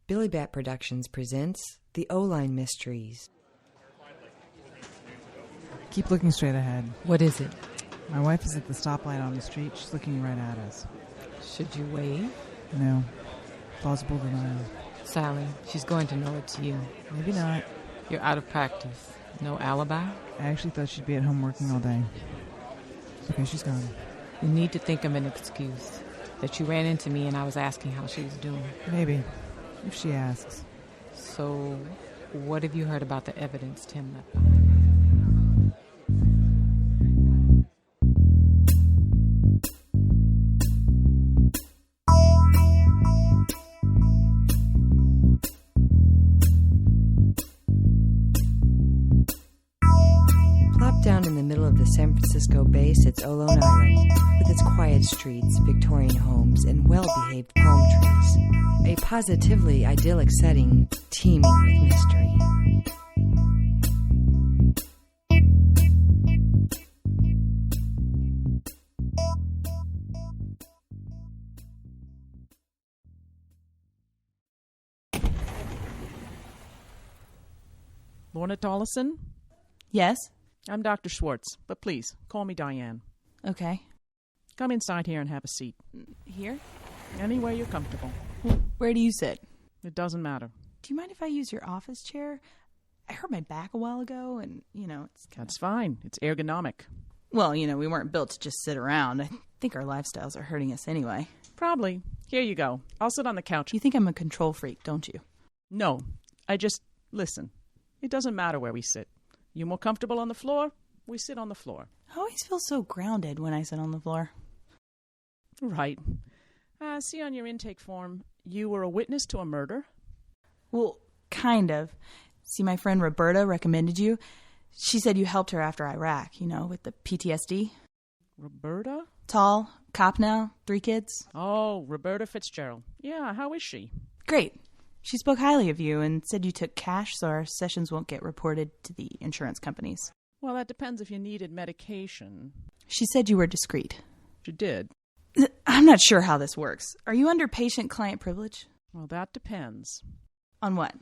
Billibatt Productions presents The O-Line Mysteries. Keep looking straight ahead. What is it? My wife is at the stoplight on the street. She's looking right at us. Should you wave? No. Plausible denial. Sally, she's going to know it's you. Maybe not. You're out of practice. No alibi? I actually thought she'd be at home working all day. Okay, she's gone. You need to think of an excuse. That you ran into me and I was asking how she was doing. Maybe. If she asks. So, what have you heard about the evidence Tim left behind? Plopped down in the middle of the San Francisco Bay sits Lone Island, with its quiet streets, Victorian homes, and well-behaved palm trees. A positively idyllic setting teeming with mystery. Lorna Tollison? Yes? I'm Dr. Schwartz, but please, call me Diane. Okay. Come inside here and have a seat. Here? Anywhere you're comfortable. Where do you sit? It doesn't matter. Do you mind if I use your office chair? I hurt my back a while ago, and, it's That's fine. It's ergonomic. Well, we weren't built to just sit around. I think our lifestyles are hurting us anyway. Probably. Here you go. I'll sit on the couch. You think I'm a control freak, don't you? No. Listen. It doesn't matter where we sit. You more comfortable on the floor? We sit on the floor. I always feel so grounded when I sit on the floor. Right. See on your intake form, you were a witness to a murder? Well, kind of. See, my friend Roberta recommended you. She said you helped her after Iraq, with the PTSD. Roberta? Tall, cop now, 3 kids. Oh, Roberta Fitzgerald. Yeah, how is she? Great. She spoke highly of you and said you took cash so our sessions won't get reported to the insurance companies. Well, that depends if you needed medication. She said you were discreet. She did. I'm not sure how this works. Are you under patient-client privilege? Well, that depends. On what?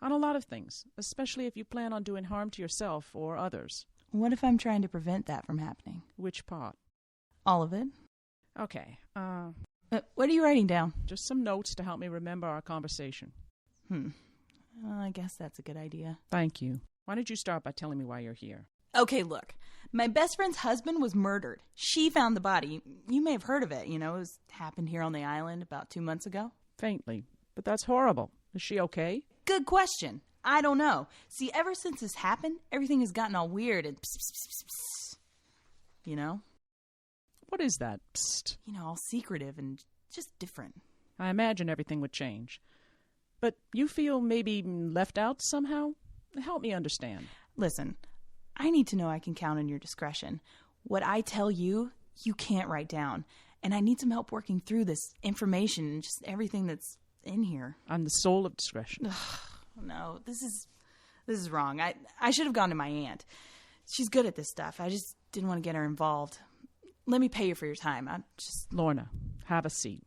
On a lot of things, especially if you plan on doing harm to yourself or others. What if I'm trying to prevent that from happening? Which part? All of it. Okay, what are you writing down? just some notes to help me remember our conversation. Well, I guess that's a good idea. Thank you. Why don't you start by telling me why you're here? Okay, look. My best friend's husband was murdered. She found the body. You may have heard of it. It happened here on the island about 2 months ago. Faintly. But that's horrible. Is she okay? Good question. I don't know. See, ever since this happened, everything has gotten all weird and pss, pss, pss, pss. What is that? Psst. All secretive and just different. I imagine everything would change. But you feel maybe left out somehow? Help me understand. Listen, I need to know I can count on your discretion. What I tell you, you can't write down. And I need some help working through this information and just everything that's in here. I'm the soul of discretion. No, this is wrong. I should have gone to my aunt. She's good at this stuff. I just didn't want to get her involved. Let me pay you for your time. Lorna, have a seat.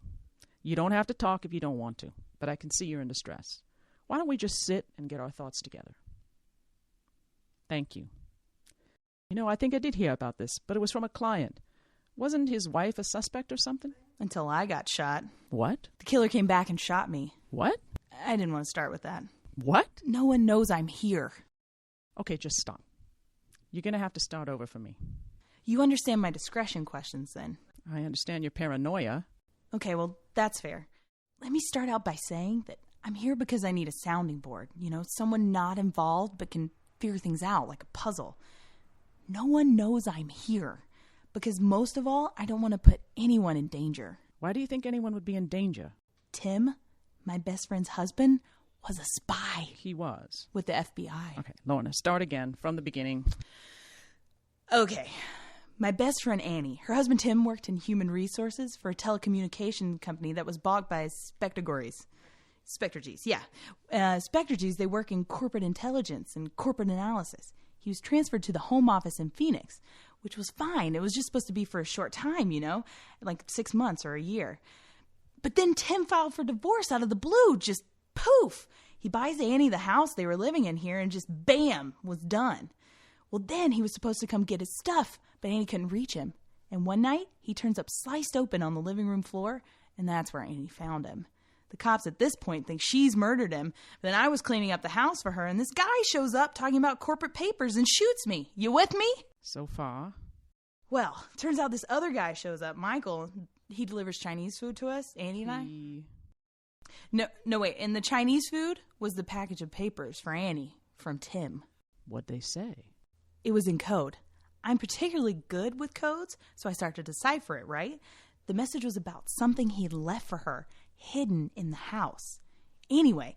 You don't have to talk if you don't want to, but I can see you're in distress. Why don't we just sit and get our thoughts together? Thank you. I think I did hear about this, but it was from a client. Wasn't his wife a suspect or something? Until I got shot. What? The killer came back and shot me. What? I didn't want to start with that. What? No one knows I'm here. Okay, just stop. You're going to have to start over for me. You understand my discretion questions then? I understand your paranoia. Okay, well, that's fair. Let me start out by saying that I'm here because I need a sounding board. Someone not involved but can figure things out like a puzzle. No one knows I'm here. Because most of all, I don't want to put anyone in danger. Why do you think anyone would be in danger? Tim, my best friend's husband, was a spy. He was. With the FBI. Okay, Lorna, start again from the beginning. Okay. My best friend Annie, her husband Tim worked in human resources for a telecommunication company that was bought by Spectagores. Spectagores, yeah. Spectagores, they work in corporate intelligence and corporate analysis. He was transferred to the home office in Phoenix, which was fine. It was just supposed to be for a short time, like 6 months or a year. But then Tim filed for divorce out of the blue, just poof! He buys Annie the house they were living in here and just bam, was done. Well, then he was supposed to come get his stuff, but Annie couldn't reach him. And one night, he turns up sliced open on the living room floor, and that's where Annie found him. The cops at this point think she's murdered him. Then I was cleaning up the house for her, and this guy shows up talking about corporate papers and shoots me. You with me? So far. Well, turns out this other guy shows up, Michael. He delivers Chinese food to us, Annie and I. No, wait. And the Chinese food was the package of papers for Annie from Tim. What'd they say? It was in code. I'm particularly good with codes, so I started to decipher it, right? The message was about something he'd left for her, hidden in the house. Anyway,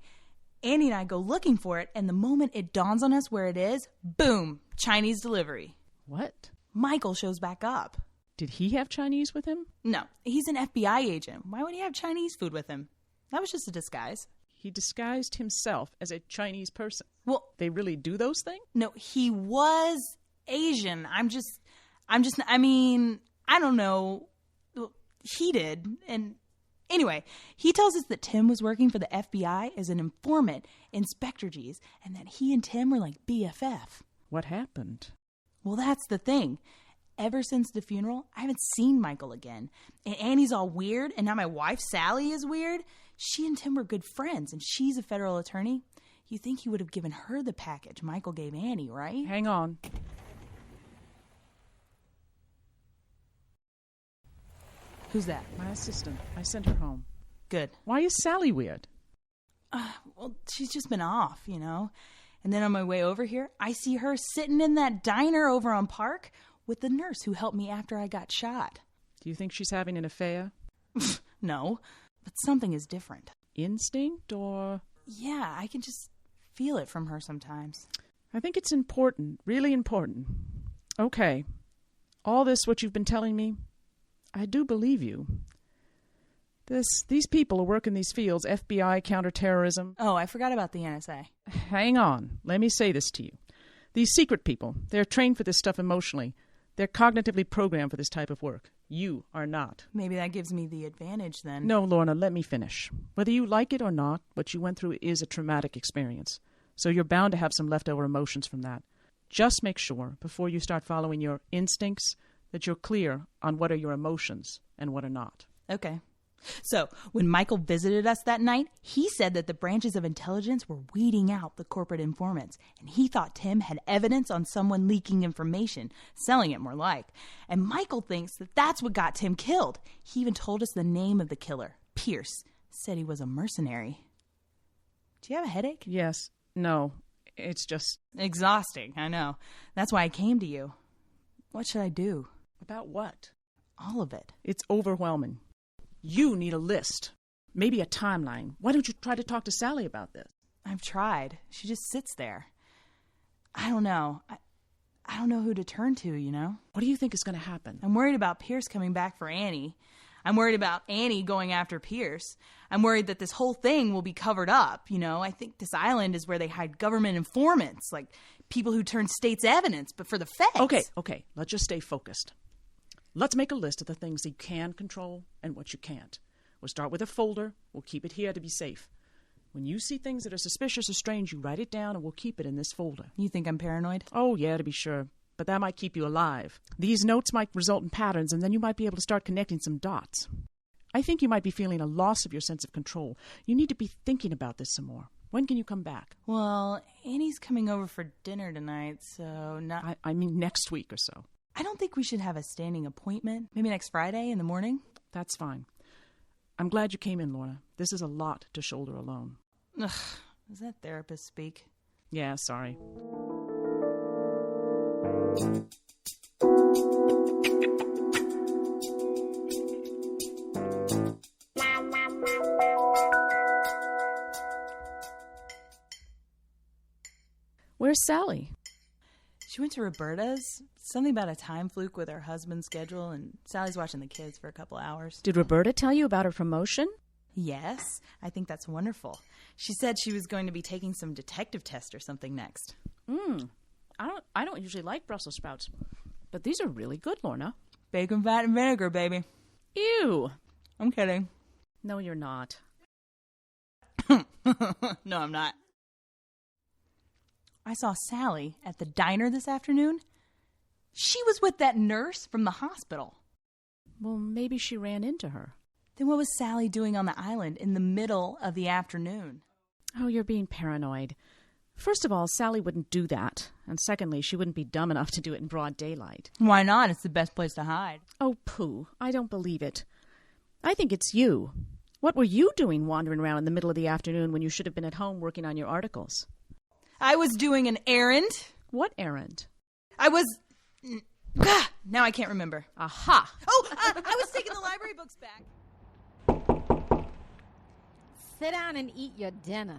Annie and I go looking for it, and the moment it dawns on us where it is, boom, Chinese delivery. What? Michael shows back up. Did he have Chinese with him? No, he's an FBI agent. Why would he have Chinese food with him? That was just a disguise. He disguised himself as a Chinese person. Well, They really do those things? no, he was Asian. I mean, I don't know. Well, he did. And anyway, he tells us that Tim was working for the FBI as an informant, Inspector G's, and that he and Tim were like BFF. What happened? Well, that's the thing. Ever since the funeral, I haven't seen Michael again. And Annie's all weird, and now my wife, Sally, is weird. She and Tim were good friends, and she's a federal attorney. You think he would have given her the package Michael gave Annie, right? Hang on. Who's that? My assistant. I sent her home. Good. Why is Sally weird? Well, she's just been off, you know. And then on my way over here, I see her sitting in that diner over on Park with the nurse who helped me after I got shot. Do you think she's having an affair? No, but something is different. Instinct or... Yeah, I can just feel it from her sometimes. I think it's important, really important. Okay, all this, what you've been telling me, I do believe you. These people who work in these fields, FBI, counterterrorism. Oh, I forgot about the NSA. Hang on, let me say this to you. These secret people, they're trained for this stuff emotionally. They're cognitively programmed for this type of work. You are not. Maybe that gives me the advantage then. No, Lorna, let me finish. Whether you like it or not, what you went through is a traumatic experience. So you're bound to have some leftover emotions from that. Just make sure, before you start following your instincts, that you're clear on what are your emotions and what are not. Okay. So, when Michael visited us that night, he said that the branches of intelligence were weeding out the corporate informants, and he thought Tim had evidence on someone leaking information, selling it more like. And Michael thinks that that's what got Tim killed. He even told us the name of the killer, Pierce. Said he was a mercenary. Do you have a headache? Yes. No. It's just... Exhausting, I know. That's why I came to you. What should I do? About what? All of it. It's overwhelming. You need a list. Maybe a timeline. Why don't you try to talk to Sally about this? I've tried. She just sits there. I don't know. I don't know who to turn to, you know? What do you think is going to happen? I'm worried about Pierce coming back for Annie. I'm worried about Annie going after Pierce. I'm worried that this whole thing will be covered up, you know? I think this island is where they hide government informants, like people who turn state's evidence, but for the feds. Okay. Let's just stay focused. Let's make a list of the things that you can control and what you can't. We'll start with a folder. We'll keep it here to be safe. When you see things that are suspicious or strange, you write it down and we'll keep it in this folder. You think I'm paranoid? Oh, yeah, to be sure. But that might keep you alive. These notes might result in patterns, and then you might be able to start connecting some dots. I think you might be feeling a loss of your sense of control. You need to be thinking about this some more. When can you come back? Well, Annie's coming over for dinner tonight, so not... I mean next week or so. I don't think we should have a standing appointment. Maybe next Friday in the morning? That's fine. I'm glad you came in, Lorna. This is a lot to shoulder alone. Ugh, is that therapist speak? Yeah, sorry. Where's Sally? She went to Roberta's. Something about a time fluke with her husband's schedule, and Sally's watching the kids for a couple hours. Did Roberta tell you about her promotion? Yes, I think that's wonderful. She said she was going to be taking some detective test or something next. I don't usually like Brussels sprouts, but these are really good, Lorna. Bacon, fat, and vinegar, baby. Ew. I'm kidding. No, you're not. No, I'm not. I saw Sally at the diner this afternoon. She was with that nurse from the hospital. Well, maybe she ran into her. Then what was Sally doing on the island in the middle of the afternoon? Oh, you're being paranoid. First of all, Sally wouldn't do that. And secondly, she wouldn't be dumb enough to do it in broad daylight. Why not? It's the best place to hide. Oh, pooh. I don't believe it. I think it's you. What were you doing wandering around in the middle of the afternoon when you should have been at home working on your articles? I was doing an errand. What errand? I was... Now I can't remember. Aha! Oh, I was taking the library books back. Sit down and eat your dinner.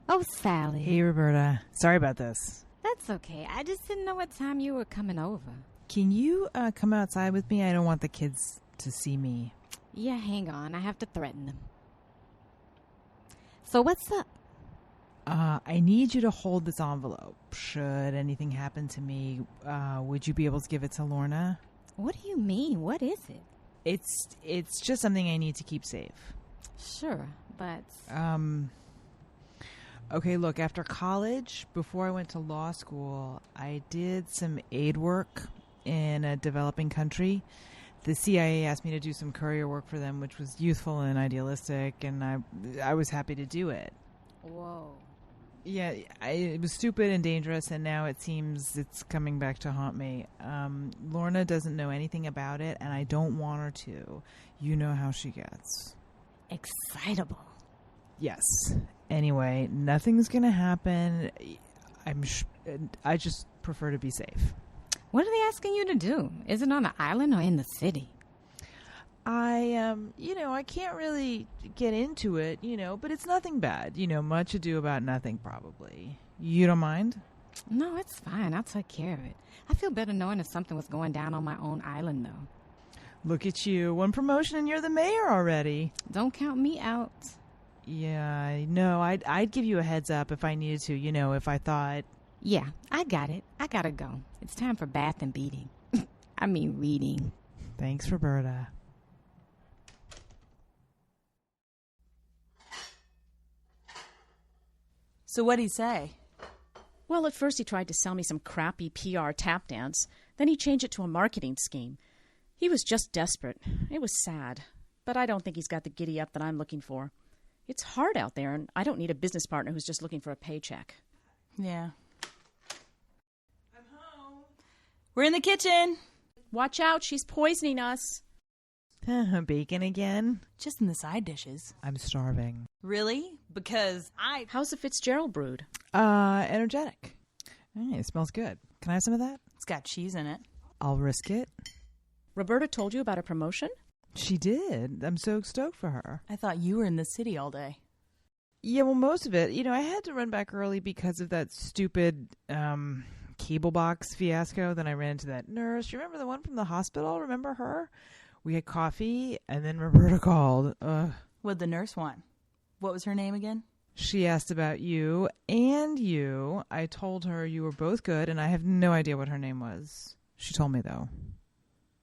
Oh, Sally. Hey, Roberta. Sorry about this. That's okay. I just didn't know what time you were coming over. Can you come outside with me? I don't want the kids to see me. Yeah, hang on. I have to threaten them. So what's up? I need you to hold this envelope. Should anything happen to me, would you be able to give it to Lorna? What do you mean? What is it? It's just something I need to keep safe. Sure, but... Okay, look, after college, before I went to law school, I did some aid work in a developing country. The CIA asked me to do some courier work for them, which was youthful and idealistic, and I was happy to do it. Whoa. Yeah, it was stupid and dangerous, and now it seems it's coming back to haunt me. Lorna doesn't know anything about it, and I don't want her to. You know how she gets. Excitable. Yes. Anyway, nothing's going to happen. I just prefer to be safe. What are they asking you to do? Is it on an island or in the city? I can't really get into it, but it's nothing bad. Much ado about nothing, probably. You don't mind? No, it's fine. I'll take care of it. I feel better knowing if something was going down on my own island, though. Look at you. One promotion and you're the mayor already. Don't count me out. Yeah, no, I'd give you a heads up if I needed to, if I thought... Yeah, I got it. I gotta go. It's time for bath and beating. I mean reading. Thanks, Roberta. So what'd he say? Well, at first he tried to sell me some crappy PR tap dance. Then he changed it to a marketing scheme. He was just desperate. It was sad. But I don't think he's got the giddy up that I'm looking for. It's hard out there, and I don't need a business partner who's just looking for a paycheck. Yeah. I'm home. We're in the kitchen. Watch out, she's poisoning us. Bacon again? Just in the side dishes. I'm starving. Really? Because How's the Fitzgerald brood? Energetic. Hey, it smells good. Can I have some of that? It's got cheese in it. I'll risk it. Roberta told you about a promotion? She did. I'm so stoked for her. I thought you were in the city all day. Yeah, well, most of it. I had to run back early because of that stupid cable box fiasco. Then I ran into that nurse. You remember the one from the hospital? Remember her? We had coffee, and then Roberta called. What'd the nurse want? What was her name again? She asked about you and you. I told her you were both good, and I have no idea what her name was. She told me, though.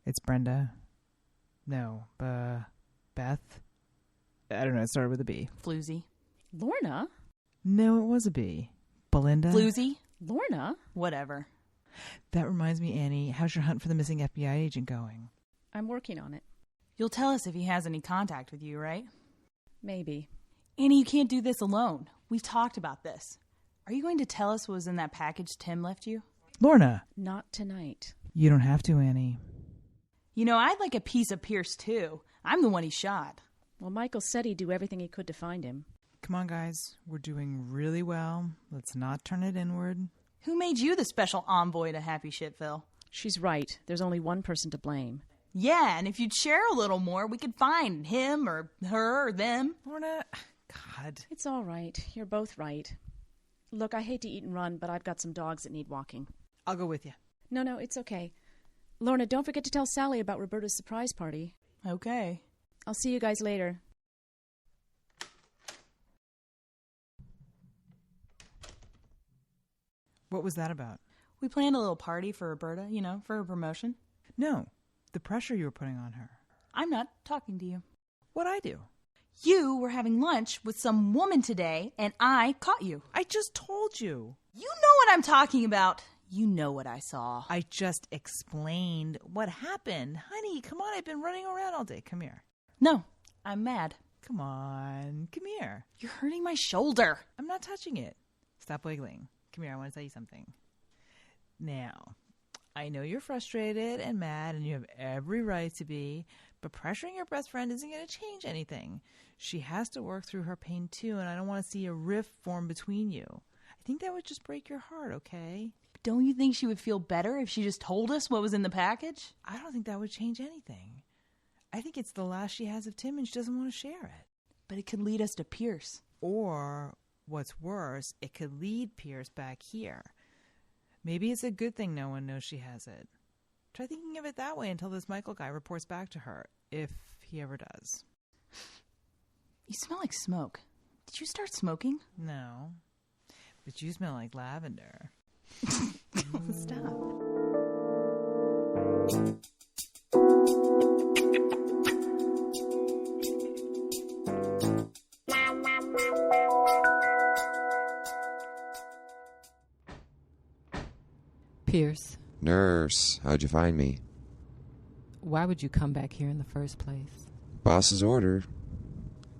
It's Brenda. No, Beth. I don't know. It started with a B. Floozy. Lorna? No, it was a B. Belinda. Floozy? Lorna? Whatever. That reminds me, Annie. How's your hunt for the missing FBI agent going? I'm working on it. You'll tell us if he has any contact with you, right? Maybe. Annie, you can't do this alone. We've talked about this. Are you going to tell us what was in that package Tim left you? Lorna. Not tonight. You don't have to, Annie. I'd like a piece of Pierce, too. I'm the one he shot. Well, Michael said he'd do everything he could to find him. Come on, guys. We're doing really well. Let's not turn it inward. Who made you the special envoy to Happy Shitville? She's right. There's only one person to blame. Yeah, and if you'd share a little more, we could find him or her or them. Lorna, God. It's all right. You're both right. Look, I hate to eat and run, but I've got some dogs that need walking. I'll go with you. No, it's okay. Lorna, don't forget to tell Sally about Roberta's surprise party. Okay. I'll see you guys later. What was that about? We planned a little party for Roberta, for her promotion. No, the pressure you were putting on her. I'm not talking to you. What'd I do? You were having lunch with some woman today, and I caught you. I just told you. You know what I'm talking about. You know what I saw. I just explained what happened. Honey, come on. I've been running around all day. Come here. No, I'm mad. Come on. Come here. You're hurting my shoulder. I'm not touching it. Stop wiggling. Come here. I want to tell you something. Now, I know you're frustrated and mad, and you have every right to be, but pressuring your best friend isn't going to change anything. She has to work through her pain, too, and I don't want to see a rift form between you. I think that would just break your heart, okay? Don't you think she would feel better if she just told us what was in the package? I don't think that would change anything. I think it's the last she has of Tim, and she doesn't want to share it. But it could lead us to Pierce. Or, what's worse, it could lead Pierce back here. Maybe it's a good thing no one knows she has it. Try thinking of it that way until this Michael guy reports back to her, if he ever does. You smell like smoke. Did you start smoking? No, but you smell like lavender. Stop. Pierce, Nurse, how'd you find me? why would you come back here in the first place? Boss's order.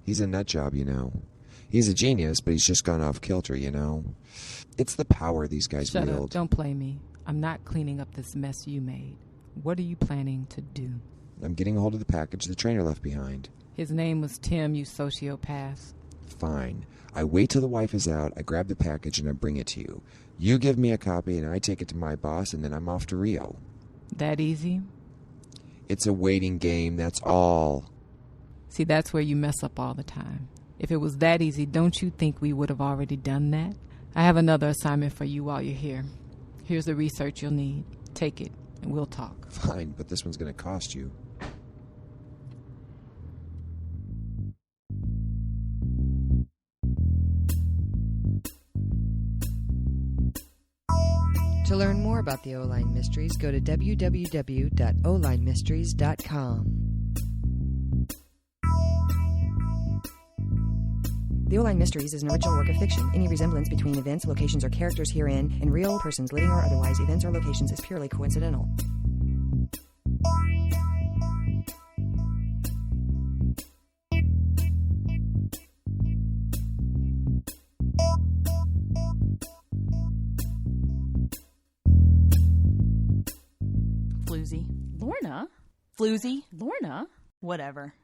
He's a nut job, you know. He's a genius, but he's just gone off kilter, you know. It's the power these guys Shut wield. up. Don't play me. I'm not cleaning up this mess you made. What are you planning to do? I'm getting a hold of the package the trainer left behind. His name was Tim, you sociopath. Fine. I wait till the wife is out, I grab the package, and I bring it to you. You give me a copy, and I take it to my boss, and then I'm off to Rio. That easy? It's a waiting game, that's all. See, that's where you mess up all the time. If it was that easy, don't you think we would have already done that? I have another assignment for you while you're here. Here's the research you'll need. Take it, and we'll talk. Fine, but this one's going to cost you. To learn more about the O-Line Mysteries, go to www.olinemysteries.com. The O-Line Mysteries is an original work of fiction. Any resemblance between events, locations, or characters herein and real persons, living or otherwise, events or locations is purely coincidental. Floozy. Lorna? Floozy? Lorna? Whatever.